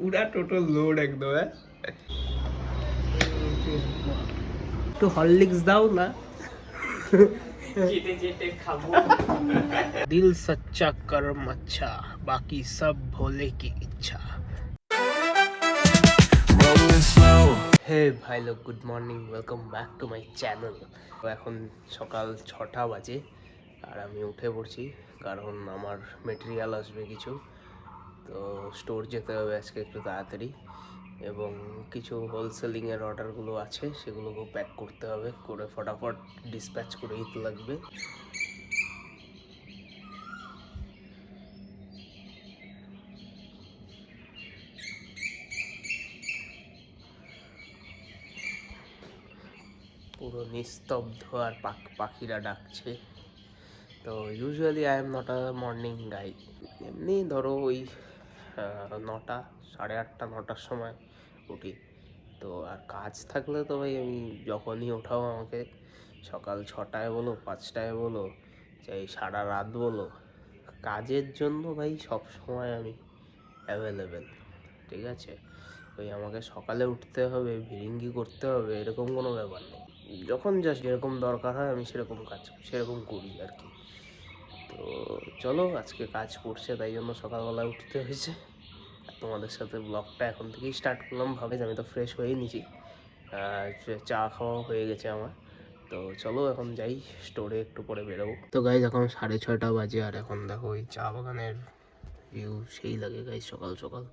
पूरा total load एकदम है। तो हॉर्लिक्स दाओ ना। जेटे जेटे खाबो। दिल सच्चा कर्म अच्छा, बाकी सब भोले की इच्छा। হে ভাই লোক, good morning, welcome back to my channel. এখন সকাল 6টা বাজে আর আমি উঠে পড়ছি কারণ আমার মেটেরিয়াল আসবে কিছু, তো স্টোর যেতে হবে আজকে একটু তাড়াতাড়ি, এবং কিছু হোলসেলিংয়ের অর্ডারগুলো আছে সেগুলোকেও প্যাক করতে হবে, করে ফটাফট ডিসপ্যাচ করে দিতে লাগবে। পুরো নিস্তব্ধ আর পাখিরা ডাকছে। তো usually I am not a morning guy, এমনি ধরো ওই 9টা, 8:30, 9টার সময় উঠি। তো আর কাজ থাকলে তো ভাই আমি যখনই ওঠাও আমাকে, সকাল 6টায় বলো, 5টায় বলো, চাই সারা রাত বলো, কাজের জন্য ভাই সব সময় আমি অ্যাভেলেবেল। ঠিক আছে, ওই আমাকে সকালে উঠতে হবে, ভিরিঙ্গি করতে হবে এরকম কোনো ব্যাপার নেই। যখন যা যেরকম দরকার হয় আমি সেরকম করি আর কি। তো চলো, আজকে কাজ পড়ছে তাই জন্য সকালবেলা উঠতে হয়েছে। তোমাদের সাথে ব্লগটা এখন থেকেই স্টার্ট করলাম। ভাবে আমি তো ফ্রেশ হয়ে নিয়েছি, চা খাওয়া হয়ে গেছে আমার। তো চলো এখন যাই, স্টোরে একটু পরে বেরোবো। তো গাইজ এখন 6:30 বাজে আর এখন দেখো ওই চা বাগানের ভিউ সেই লাগে গাইজ সকাল সকাল।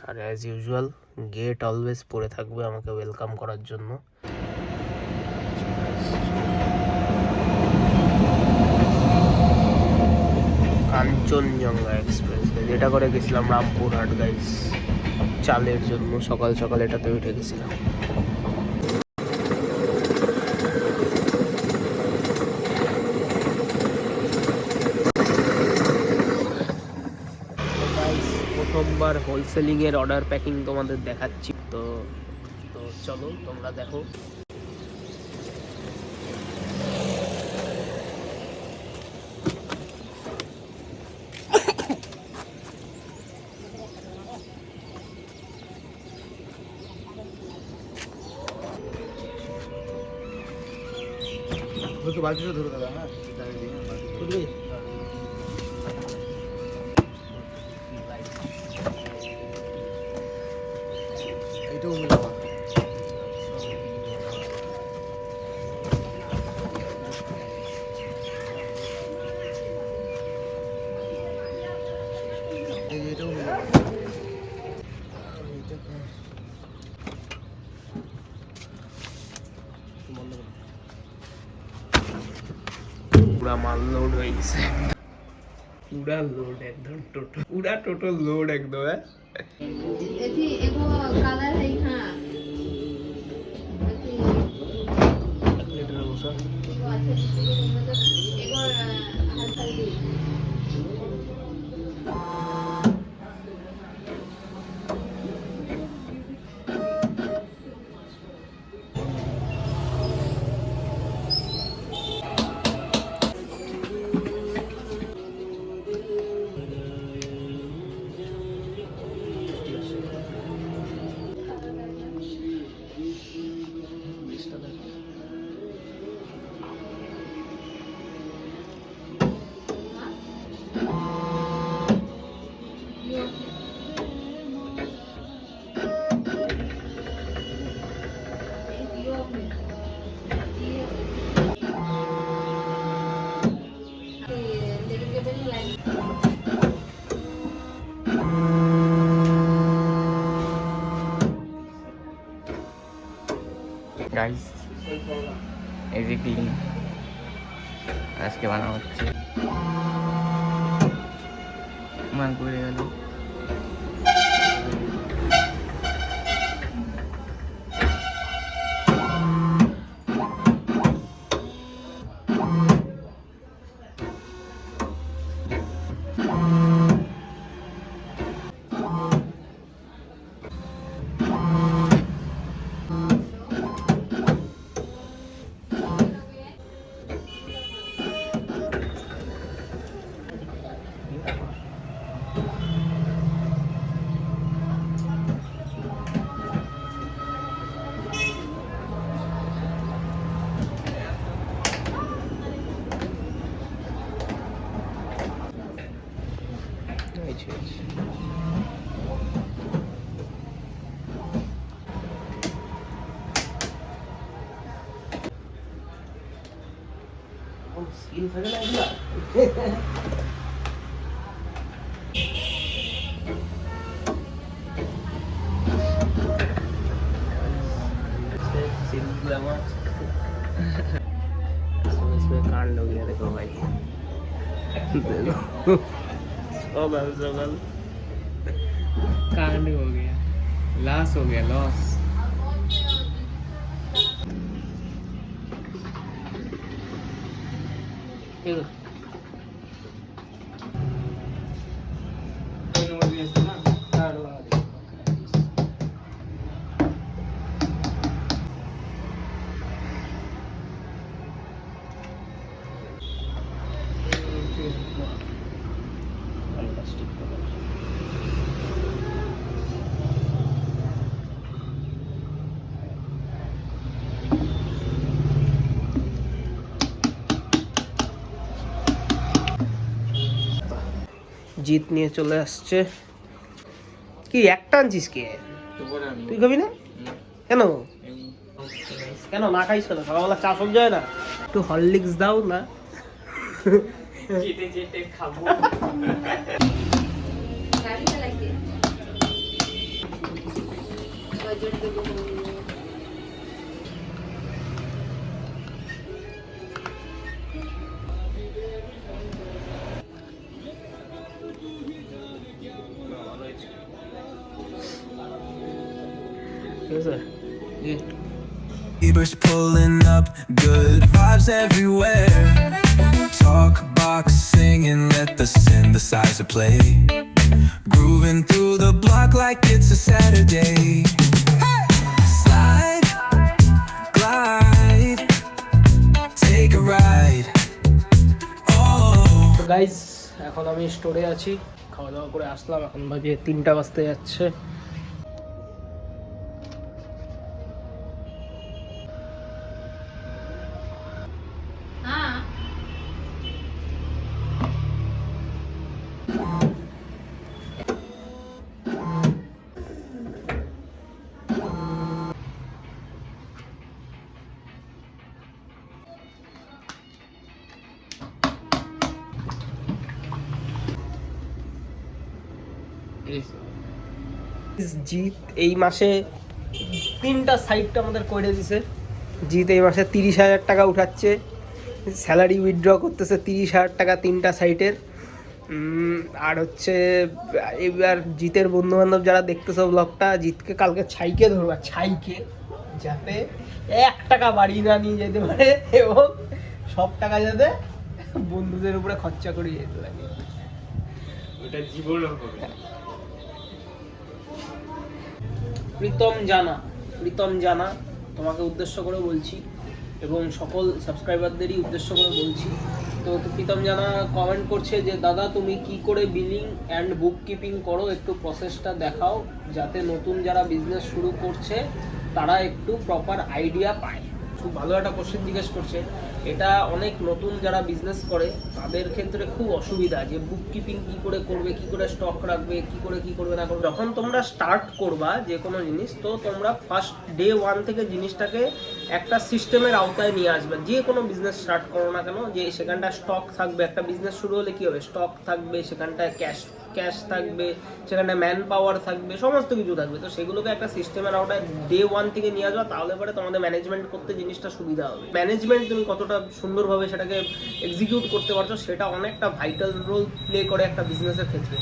আর অ্যাজ ইউজুয়াল গেট অলওয়েজ পড়ে থাকবে আমাকে ওয়েলকাম করার জন্য। কাঞ্চনজঙ্ঘা এক্সপ্রেস, যেটা করে গেছিলাম রামপুরহাট গাইজ চালের জন্য। সকাল সকাল এটাতে উঠে গেছিলাম। প্রথমবার হোলসেলিংয়ের অর্ডার প্যাকিং তোমাদের দেখাচ্ছি, তো চলো তোমরা দেখো। বালতিটা ধরে দাদা। হ্যাঁ এইটাও মিলাবা। এইটাও মিলাবা। पूरा माल लोड हो गई, पूरा लोड एकदम टोटल, पूरा टोटल लोड एकदम है। एथी एगो कलर है। हां लीटर हो सर एगो अच्छा मतलब एगो हल्का दी। গাইস এই যে ক্লিন আজকে বানানো হচ্ছে, মান করে গেল। আছে। সিল থাকে না এগুলা? सिल लगा इसमें कांड हो गया देखो भाई सब सगल कांड हो गया, लॉस हो गया, लॉस। জিত নিয়ে চলে আসছে। কি একটা আনছিস কে? তুই খাবি না কেন? কেন না খাইস কেন? সকালবেলা চা সব যায় না? একটু হরলিক্স দাও না। যেতে যেতে খাবো। गाड़ी चलाइए बजट देखो Neighbors pulling up, good vibes everywhere. Talk box singing, let the synthesizer play. Grooving through the block like it's a Saturday. Slide, glide, take a ride. Oh. Guys এখন আমি স্টোরে আছি, খাওয়া দাওয়া করে আসলাম, এখন বাজে 3টা বাজতে যাচ্ছে। हाँ জিৎ এই মাসে 3টা সাইটটা আমাদের করে দিছে। জিৎ এই মাসে 30,000 টাকা উঠাচ্ছে, স্যালারি উইথড্র করতেছে 30,000 টাকা 3টা সাইটের। আর হচ্ছে এবার জিতের বন্ধু বান্ধব যারা দেখতেছে ব্লগটা, জিতকে কালকে ছাইকে ধরবা, ছাইকে, যাতে 1 টাকা বাড়ি না নিয়ে যেতে পারে এবং সব টাকা যাতে বন্ধুদের উপরে খরচা করে যেতে লাগে। ওটা জীবনও হবে। প্রীতম জানা তোমাকে উদ্দেশ্য করে বলছি এবং সকল সাবস্ক্রাইবারদেরই উদ্দেশ্য করে বলছি। তো প্রীতম জানা কমেন্ট করছে যে দাদা তুমি কি করে বিলিং অ্যান্ড বুক কিপিং করো, একটু প্রসেসটা দেখাও যাতে নতুন যারা বিজনেস শুরু করছে তারা একটু প্রপার আইডিয়া পায়। খুব ভালো একটা কোশ্চেন জিজ্ঞেস করছে। এটা অনেক নতুন যারা বিজনেস করে তাদের ক্ষেত্রে খুব অসুবিধা, যে বুক কিপিং কী করে করবে, কী করে স্টক রাখবে, কী করবে না করবে। যখন তোমরা স্টার্ট করবা যে কোনো জিনিস, তো তোমরা ফার্স্ট ডে 1 থেকে জিনিসটাকে একটা সিস্টেমের আওতায় নিয়ে আসবে। যে কোনো বিজনেস স্টার্ট করো না কেন, যে সেখানটা স্টক থাকবে। একটা বিজনেস শুরু হলে কী হবে, স্টক থাকবে, সেখানটায় ক্যাশ থাকবে, সেখানে ম্যান পাওয়ার থাকবে, সমস্ত কিছু থাকবে। তো সেগুলোকে একটা সিস্টেমের আওতায় ডে 1 থেকে নিয়ে আসবা, তাহলে পরে তোমাদের ম্যানেজমেন্ট করতে জিনিসটা সুবিধা হবে। ম্যানেজমেন্ট তুমি কতটা সুন্দরভাবে সেটাকে এক্সিকিউট করতে পারছো, সেটা অনেকটা ভাইটাল রোল প্লে করে একটা বিজনেসের ক্ষেত্রে।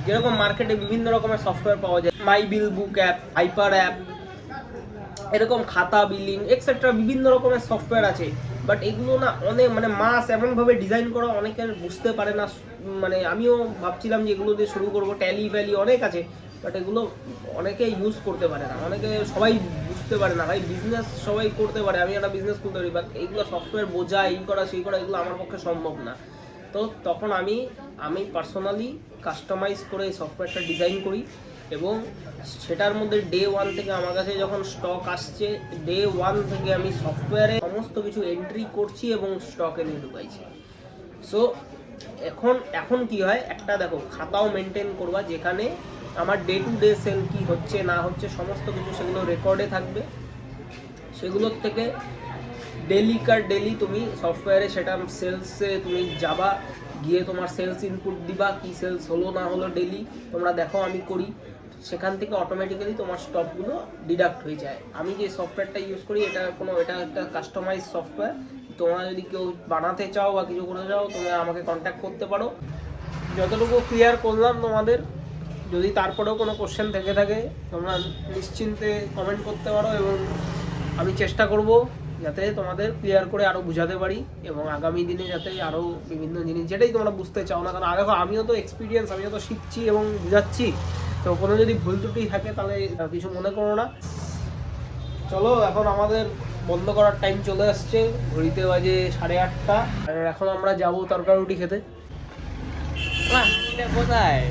যেরকম মার্কেটে বিভিন্ন রকমের সফটওয়্যার পাওয়া যায়, মাই বিল বুক অ্যাপ, হাইপার অ্যাপ, এরকম খাতা বিলিং এক্সেট্রা বিভিন্ন রকমের সফটওয়্যার আছে। বাট এগুলো না অনেক মাস এমনভাবে ডিজাইন করা অনেকের বুঝতে পারে না। আমিও ভাবছিলাম যে এগুলো দিয়ে শুরু করবো, ট্যালি ফ্যালি অনেক আছে, বাট এগুলো অনেকে ইউজ করতে পারে না, সবাই বুঝতে পারে না। ভাই বিজনেস সবাই করতে পারে, আমি একটা বিজনেস করতে পারি, বাট এইগুলো সফটওয়্যার বোঝা, এই করা সেই করা, এগুলো আমার পক্ষে সম্ভব না। তো তখন আমি পার্সোনালি কাস্টমাইজ করে এই সফটওয়্যারটা ডিজাইন করি এবং সেটার মধ্যে ডে 1 থেকে আমার কাছে যখন স্টক আসছে, ডে 1 থেকে আমি সফটওয়্যারে সমস্ত কিছু এন্ট্রি করছি এবং স্টকে নিয়ে ঢুকাইছি। সো এখন কি হয়, একটা দেখো খাতাও মেনটেন করবা যেখানে আমার ডে টু ডে সেল কি হচ্ছে না হচ্ছে সমস্ত কিছু সেগুলো রেকর্ডে থাকবে। সেগুলোর থেকে ডেলি তুমি সফটওয়্যারে সেটা সেলসে তুমি যাবা, গিয়ে তোমার সেলস ইনপুট দিবা, কি সেলস হলো না হলো ডেলি তোমরা দেখো, আমি করি। সেখান থেকে অটোমেটিক্যালি তোমার স্টকগুলো ডিডাক্ট হয়ে যায়। আমি যে সফটওয়্যারটা ইউজ করি এটা একটা কাস্টমাইজ সফটওয়্যার। তোমরা যদি কেউ বানাতে চাও বা কিছু করতে চাও তোমরা আমাকে কন্ট্যাক্ট করতে পারো। যতটুকু ক্লিয়ার করলাম তোমাদের, যদি তারপরেও কোনো কোশ্চেন থেকে থাকে তোমরা নিশ্চিন্তে কমেন্ট করতে পারো, এবং আমি চেষ্টা করব যাতে তোমাদের ক্লিয়ার করে আরও বুঝাতে পারি, এবং আগামী দিনে যাতে আরও বিভিন্ন জিনিস যেটাই তোমরা বুঝতে চাও না, কারণ আমিও তো এক্সপিরিয়েন্স, আমিও তো শিখছি এবং বুঝাচ্ছি। তো কোনো যদি ভুল ত্রুটি থাকে তাহলে কিছু মনে করো না। চলো, এখন আমাদের বন্ধ করার টাইম চলে আসছে, ঘড়িতে বাজে 8:30, আর এখন আমরা যাব তরকারি রুটি খেতে। কোথায়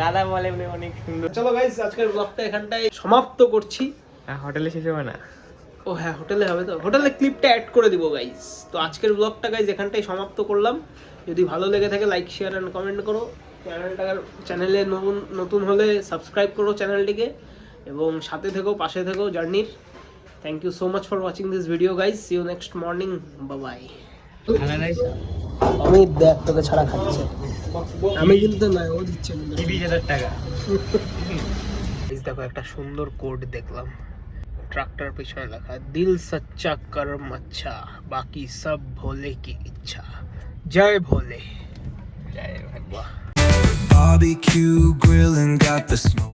দাদা বলে অনেক সুন্দর। চলো গাইস, আজকের ব্লগটা এখানটায় সমাপ্ত করছি। হোটেলে শেষ হবে না? ও হ্যাঁ, হোটেলে হবে তো, হোটেলে ক্লিপটা অ্যাড করে দিব গাইস। তো আজকের ব্লগটা গাইস এখানটাই সমাপ্ত করলাম। যদি ভালো লেগে থাকে লাইক শেয়ার অ্যান্ড কমেন্ট করো। চ্যানেলে নতুন হলে সাবস্ক্রাইব করো চ্যানেলটিকে, এবং সাথে থেকো, পাশে থেকো জার্নির। Thank you so much for watching this video guys. See you next morning, bye bye. আমি দেখ তোকে ছাড়া খাচ্ছে, আমি কিন্তু না, ও দিচ্ছে 20,000 টাকা। দেখো একটা সুন্দর কোড দেখলাম, ট্রাক্টর পিছনে লেখা, দিল সচ্চা কর্ম আচ্ছা, বাকি সব ভোলে কি ইচ্ছা। জয় ভোলে। জয় বাহ। Barbecue grill and got the smoke.